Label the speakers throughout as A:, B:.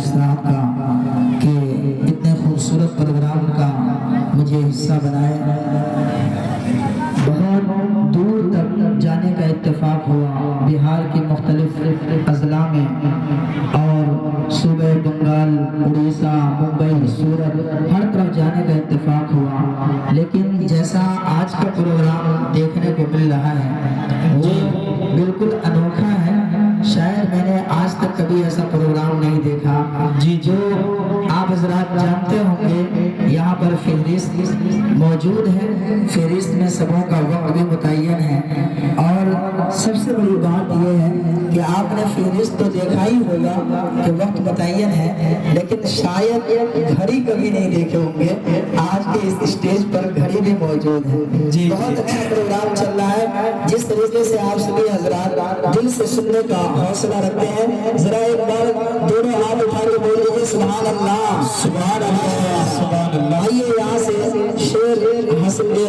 A: साहब का कि इतने खूबसूरत प्रोग्राम का मुझे हिस्सा बनाए। बहुत दूर तक जाने का इत्तेफाक हुआ, बिहार की मुख्तलिफ अजला में और सूबे बंगाल, उड़ीसा, मुंबई, सूरत, हर तरफ जाने का इत्तेफाक हुआ। लेकिन जैसा आज का प्रोग्राम देखने को मिल रहा है वो बिल्कुल अनोखा है। शायद मैंने आज तक कभी ऐसा प्रोग्राम नहीं देखा। जी, जो आप हजरात जानते होंगे यहाँ पर फहरिस्त मौजूद है, फहरिस्त में सबों का वक्त भी मुतय्यन है। और सबसे बड़ी बात यह है कि आपने फहरिस्त तो देखा ही होगा कि वक्त मुतय्यन है, लेकिन शायद घड़ी कभी नहीं देखे होंगे। आज के इस स्टेज पर घड़ी भी मौजूद है। जी, बहुत अच्छा प्रोग्राम चल रहा है। जिस तरीके से आप सभी हजरात दिल से सुनने का हौसला रखते हैं, जरा एक बार दोनों हाथ उठा के बोल लीजिए सुभान अल्लाह, सुभान अल्लाह, सुभान अल्लाह। आइए यहाँ से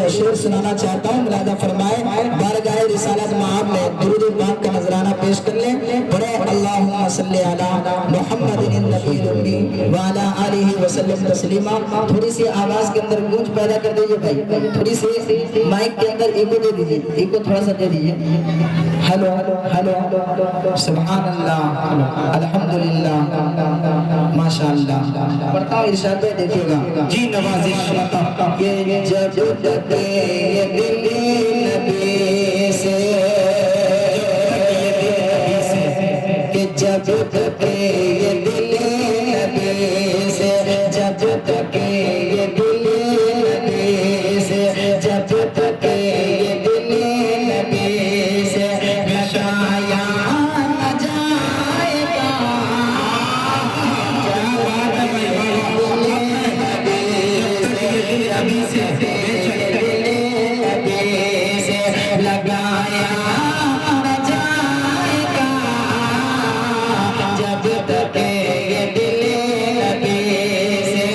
A: शेर सुनाना चाहता हूँ, मुलादा फरमाए। बारगाह रिसालत मआब में दुरूद पाक का नजराना पेश कर लें। बड़े अल्लाहुम्मा सल्ली अला मुहम्मदिन नबील उम्मी व अला आलिहि व सल्लम तस्लीमा। थोड़ी सी आवाज के अंदर गूंज पैदा कर दीजिए भाई, थोड़ी सी माइक के अंदर एको दे दीजिए, एको थोड़ा सा दे दीजिए। हेलो हेलो हेलो, सुभान अल्लाह, अल्हम्दुलिल्लाह, माशाअल्लाह। पढ़ता हूँ इरशाद में, देखिएगा जी। नवाजिश ये जब तक ये दिल नबी से, कि जब तक ये दिल नबी से, जब तक ये दिल नबी से, जब तक ये दिल नबी से लगाया न जाएगा। लगाया न जाएगा जब तक ये दिल नबी से,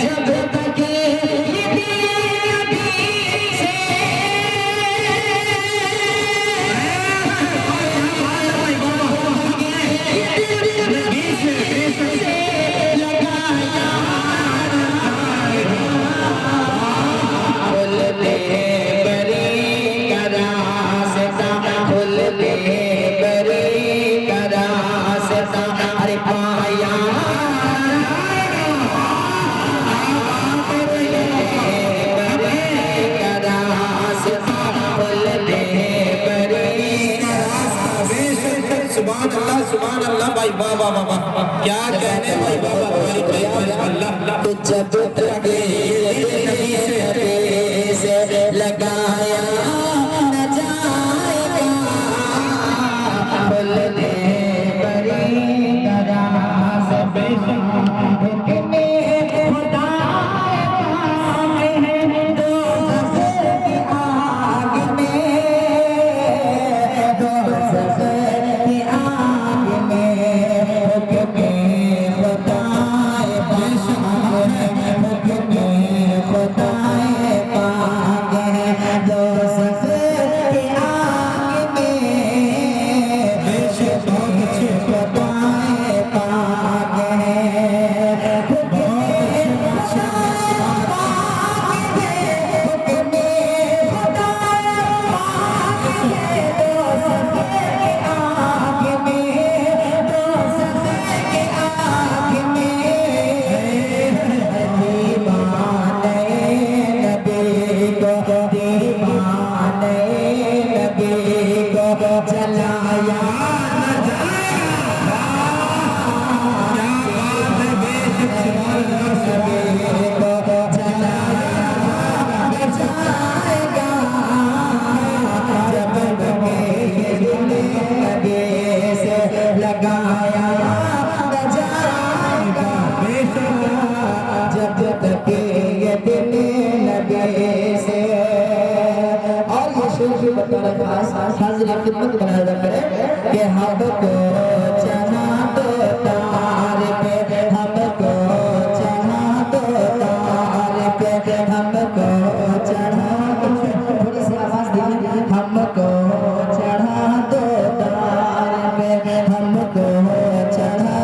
A: जब तक ये दिल नबी से सुभान अल्लाह भाई, वाह वाह वाह वाह, क्या कहने भाई, वाह वाह, अल्लाह। तो जब तक नबी से लगाया न जाएगा, बोलने बड़ी तरह से हुक्मे खुदा है दोज़ख की आग में, दोज़ख की आग में हुक्मे खुदा पाक है, हुक्मे खुदा पाक है। दोज़ख की आग में हुक्मे खुदा पाक है, चलाया न जाएगा। जब तक ये दिल नबी से लगाया न जाएगा, जब तक ये दिल नबी से। और ये शेर बताने खास हाजिर खिदमत बनाया करे कि हमको चना तो तार पे, हमको चना तो तार पे, हमको चढ़ा, थोड़ी सी आवाज दीजिए, हमको चढ़ा तो तार पे, हमको चढ़ा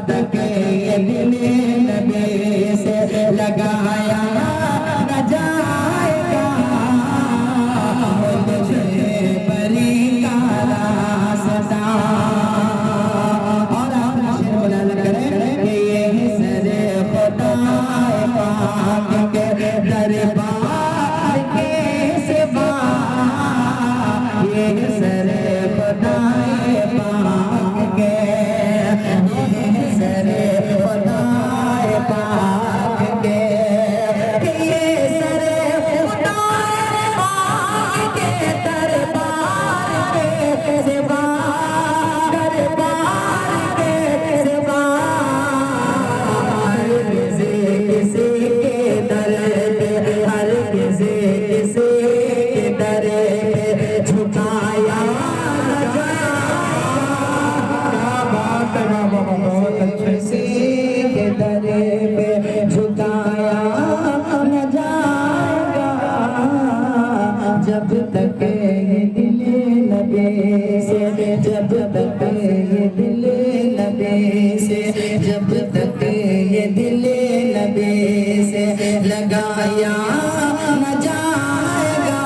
A: तक ये दिल नबी से लगाया न जाएगा मुझे बरी का रास्ता। और आप शेर बुलंद करें कि ये सरे खुदा पाक के दरबार के सिवा ये सरे खुदा पाक के ये सरे खुदा पाक के ये सरे खुदा पाक के दरबार के सिवा दरबार के सिवा हर किसी के दर पे हर किसी के दर पे झुकाया न जाएगा बहुत अच्छे के दर पे झुकाया न जाएगा जब तक ये दिल नबी से जब तक ये दिल नबी से जब तक ये दिल नबी से लगाया न जाएगा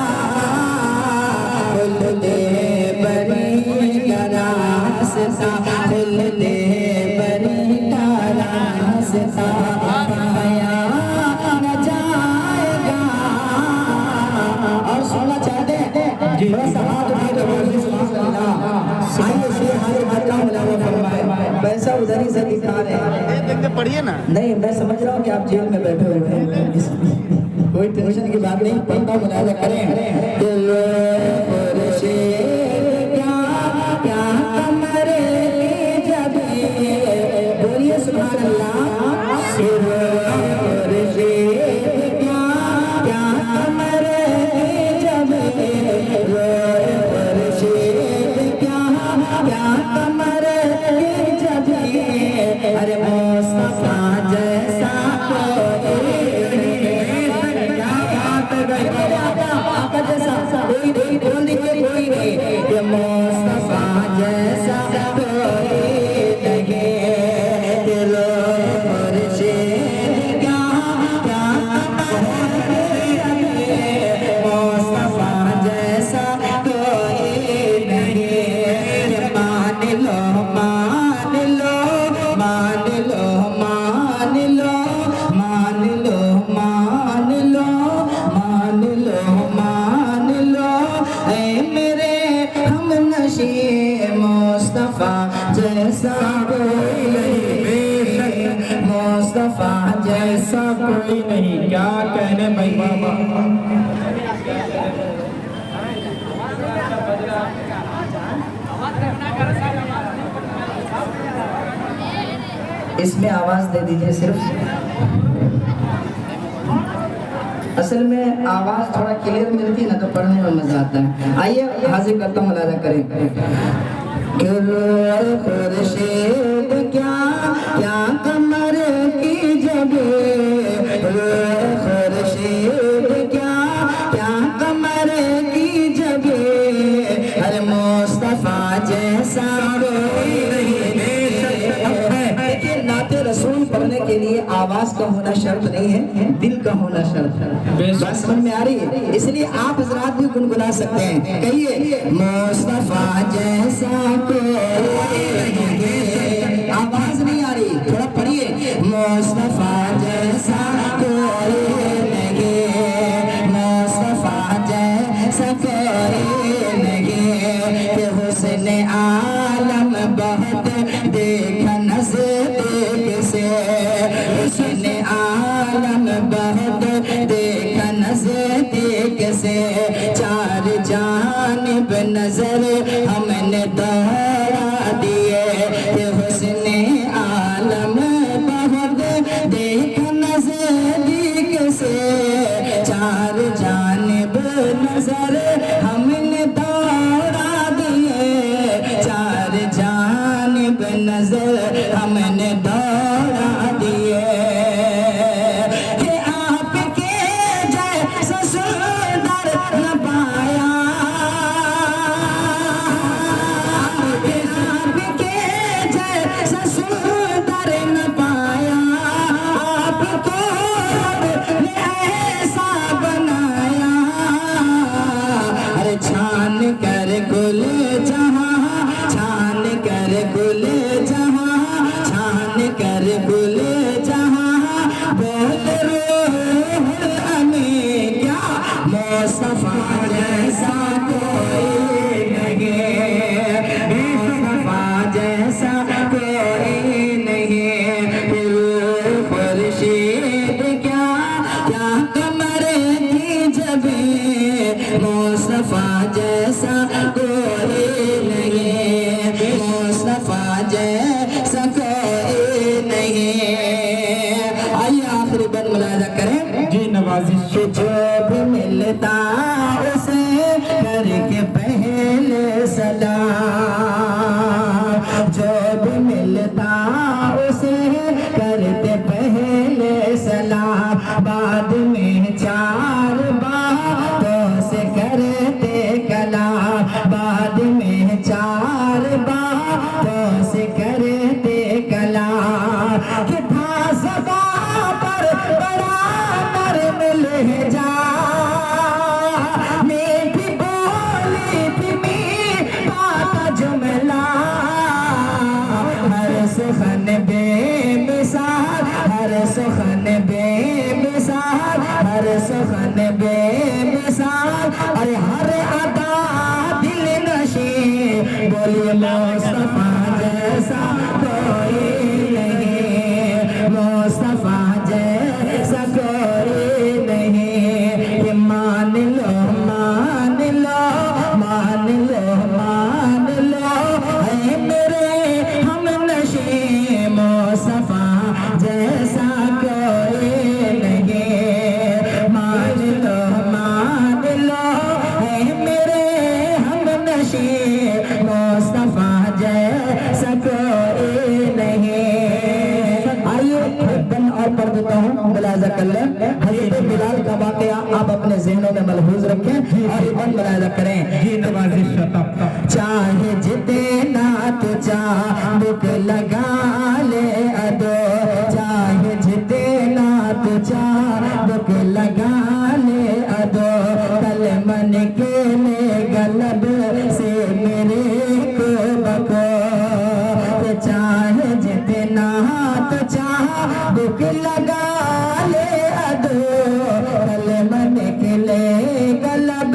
A: खुलने बरी का रास्ता खुलने बरी का रास्ता पाया न जाएगा। और सुनना चाहते हैं थोड़ा सा हाथ उठाए तो बोलिए सुभान अल्लाह। आइए शेर हाजिर करता हूं अल्लाह फरमाए पैसा उधर ही से दिखा रहे हैं देखते पढ़िए ना। नहीं मैं समझ रहा हूँ कि आप जेल में बैठे हुए हैं कोई टेंशन की बात नहीं पढ़ता हूं मुलाजा करें। दिल फरशे क्या क्या कमरे जब बोलिए सुभान अल्लाह। सिर फरशे क्या क्या कमरे जब फरशे क्या क्या कमरे जब अरे मुस्तफा जैसा कोई नहीं बोल दीजिए कोई नहीं ये मुस्तफा जैसा कोई नहीं दिलो फरशे क्या क्या मुस्तफा जैसा कोई नहीं मान लो मान लो मान लो मान लो मान लो मान लो मान लो मान लो ऐ मेरे हम नशी मुस्तफा जैसा कोई नहीं मुस्तफा जैसा कोई नहीं। क्या कहने भाई बाबा इसमें आवाज दे दीजिए सिर्फ। असल में आवाज थोड़ा क्लियर मिलती है ना तो पढ़ने में मजा आता है। आइए हाजिर करता हूँ मुलाजा करें। खुर्शीद क्या क्या कमर की जब खुर्शीद क्या क्या कमर की जब अरे मुस्तफा जैसा नाते रसूल पढ़ने के लिए आवाज का होना शर्त नहीं है दिल का होना शर्त है। बात समझ में आ रही है इसलिए आप हजरात भी गुनगुना सकते हैं। कहिए मुस्तफा जैसा कोई आवाज नहीं आ रही थोड़ा पढ़िए मुस्तफा जैसा कोई नहीं मुस्तफा जैसा कोई नहीं हुस्न आलम बहुत देखा नज़दीक से हुस्न आलम बहुत देखा नज़दीक से चार जानिब नजर हमने दौड़ा दिए हुस्न कर गुल जहां बोल रूहुल अमीन क्या मुस्तफा जैसा कोई नहीं, मुस्तफा जैसा कोई नहीं। फिर खुर्शीद क्या क्या कमर की जबी, मुस्तफा जैसा कोई नहीं, मुस्तफा जैसा कोई नहीं। आइए आखिरी बंद मुलाजा करें जी नवाजिश। जो भी मिलता उसे करके पहले सलाम, जो भी मिलता उसे करते पहले सलाम, बाद में चार बातों से करते कलाम, बाद में चार बातों से करते कलाम। कि था ज़बां पर बड़ा नर्म लहजा, मीठी बोली थी मीठा था जुमला, हर सुखन बेमिसाल, हर सुखन बेमिसाल, हर सुखन बेमिसाल, अरे हर अदा दिल नशी, बोलिए मुस्तफा जैसा कोई नहीं, मुस्तफा जैसा कोई नहीं। ये मान लो मान लो मान लो मान लो, है मेरे हम नशी, मुस्तफा जैसा कोई नहीं। मान लो है मेरे हम नशी, मुस्तफा जैसा कोई नहीं। आइए बन और पढ़ देता हूँ, मुलाजा कर लें। हज़रत बिलाल का वाक़या आप अपने ज़हनों में मलहूज़ रखें और बन मुलाजा करें। चाहे जितना तो चाबुक लगा ले अदो, चाहे जितना तो चाबुक लगा ले अदो, कल मन के ले गलब से मेरे को बको। चाहे जितना तो चाबुक लगा ले अदो, कल मन के ले गलब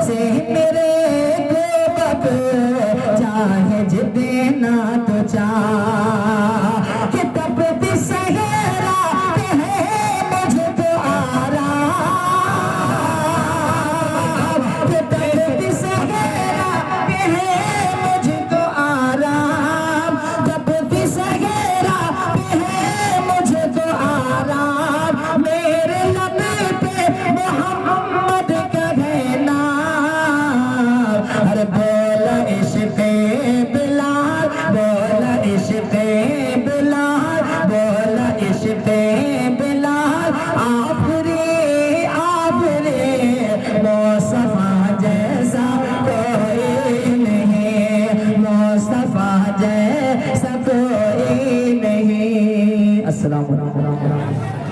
A: से मेरे को बको। चाहे जितना तो कि तब भी सहरा है मुझको आराम, कि तब भी सहरा है मुझको आराम, तब भी सहरा है मुझको आराम। मेरे लब पे मोहम्मद का है नाम, अरे बोला इश्क़े बिलाल, बोला इश्क़े बिलाल, बोला इश्क़े बिलाल। आफरी आफरी मुस्तफा जैसा कोई नहीं, मुस्तफा जैसा कोई नहीं। अस्सलाम वालेकुम।